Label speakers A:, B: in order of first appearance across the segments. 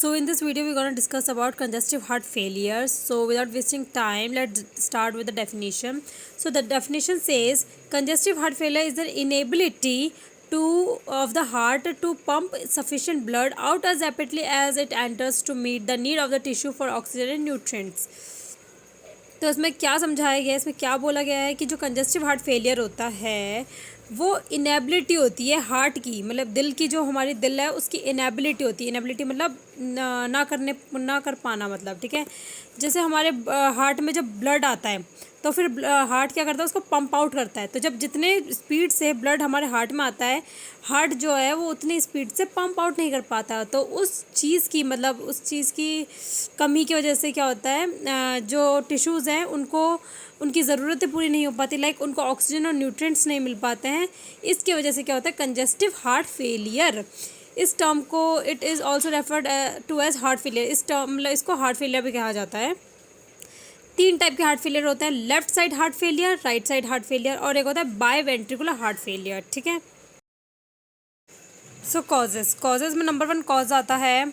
A: So in this video we're going to discuss about congestive heart failure. So without wasting time, let's start with the definition. So the definition says congestive heart failure is the inability of the heart to pump sufficient blood out as rapidly as it enters to meet the need of the tissue for oxygen and nutrients. तो इसमें क्या समझाया गया है, इसमें क्या बोला गया है कि जो कंजस्टिव हार्ट फेलियर होता है वो इनेबिलिटी होती है हार्ट की, मतलब दिल की, जो हमारी दिल है उसकी इनेबिलिटी होती है। इनेबिलिटी मतलब ना कर पाना, मतलब ठीक है। जैसे हमारे हार्ट में जब ब्लड आता है तो फिर हार्ट क्या करता है, उसको पंप आउट करता है। तो जब जितने स्पीड से ब्लड हमारे हार्ट में आता है, हार्ट जो है वो उतनी स्पीड से पंप आउट नहीं कर पाता। तो उस चीज़ की, मतलब उस चीज़ की कमी की वजह से क्या होता है, जो टिश्यूज़ हैं उनको उनकी ज़रूरतें पूरी नहीं हो पाती, लाइक उनको ऑक्सीजन और न्यूट्रिएंट्स नहीं मिल पाते हैं। इसकी वजह से क्या होता है, कंजस्टिव हार्ट फेलियर। इस टर्म को it is also referred to as heart failure. इस टर्म, मतलब इसको हार्ट फेलियर भी कहा जाता है। 3 टाइप के हार्ट फेलियर होते हैं, left side heart failure, right side heart failure, और एक होता है बाय वेंट्रिकुलर हार्ट फेलियर, ठीक है। सो कॉजेज़ में नंबर 1 कॉज आता है,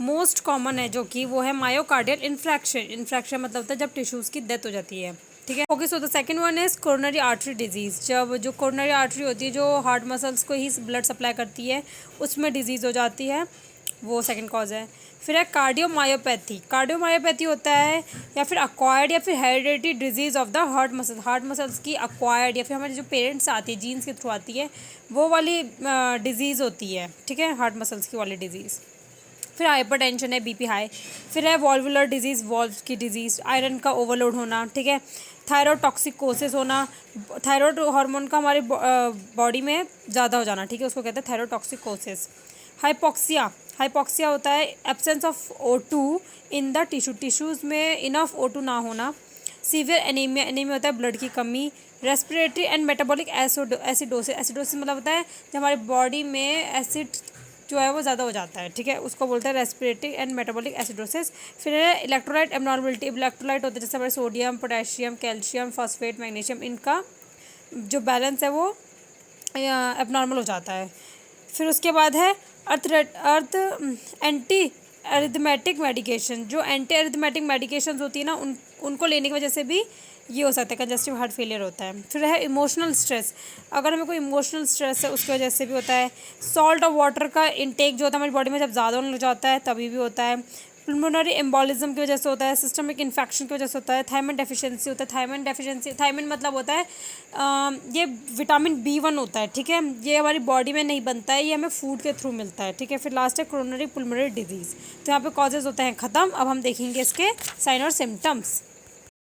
A: मोस्ट कॉमन है, जो कि वो है मायोकार्डियल इन्फ्रैक्शन मतलब होता है जब टिश्यूज़ की डेथ हो जाती है, ठीक है। Okay, so the second one is coronary artery disease. जब जो कोरोनरी आर्टरी होती है, जो हार्ट मसल्स को ही ब्लड सप्लाई करती है, उसमें डिजीज़ हो जाती है, वो सेकंड कॉज है। फिर है कार्डियोमायोपैथी होता है, या फिर अक्वायर्ड या फिर hereditary disease of the heart muscles की अक्वायर्ड, या फिर हमारे जो पेरेंट्स आती है जीन्स के थ्रू आती है, वो वाली डिजीज़ होती है, ठीक है, हार्ट मसल्स की वाली डिजीज़। फिर हाइपरटेंशन है, बीपी हाई। फिर है वॉल्वुलर डिजीज़, वॉल्व की डिजीज़, आयरन का ओवरलोड होना, ठीक है। थायराइड टॉक्सिकोसिस होना, थायराइड हार्मोन का हमारे बॉडी में ज़्यादा हो जाना, ठीक है, उसको कहते हैं थायराइड टॉक्सिकोसिस। हाइपॉक्सिया होता है absence of O2 in the tissues में इनफ O2 ना होना। सीवियर एनीमिया होता है ब्लड की कमी। रेस्पिरेटरी एंड मेटाबॉलिक एसिडोसिस मतलब होता है जब हमारी बॉडी में एसिड जो है वो ज़्यादा हो जाता है, ठीक है, उसको बोलते हैं रेस्पिरेटरी एंड मेटाबॉलिक एसिडोसिस। फिर है इलेक्ट्रोलाइट एबनॉर्मलिटी। इलेक्ट्रोलाइट होते हैं जैसे हमारे sodium, potassium, calcium, phosphate, magnesium, इनका जो बैलेंस है वो एबनॉर्मल हो जाता है। फिर उसके बाद है एंटी एरिथमेटिक मेडिकेशन। जो एंटी एरिथमेटिक मेडिकेशन होती है ना, उनको लेने की वजह से भी ये हो सकता है, कंजस्टिव हार्ट फेलियर होता है। फिर है इमोशनल स्ट्रेस। अगर हमें कोई इमोशनल स्ट्रेस है उसकी वजह से भी होता है। सॉल्ट और वाटर का इंटेक जो होता है हमारी बॉडी में जब ज़्यादा होने लग जाता है तभी भी होता है। पुल्मोनरी एम्बोलिज्म की वजह से होता है। सिस्टमिक इन्फेक्शन की वजह से होता है। थायमिन डेफिशिएंसी होता है। थायमिन मतलब होता है ये विटामिन B1 होता है, ठीक है, ये हमारी बॉडी में नहीं बनता है, ये हमें फूड के थ्रू मिलता है, ठीक है। फिर लास्ट है कोरोनरी पुल्मोनरी डिजीज़। तो यहाँ पे कॉजेज़ होते हैं ख़त्म। अब हम देखेंगे इसके साइन और सिम्टम्स।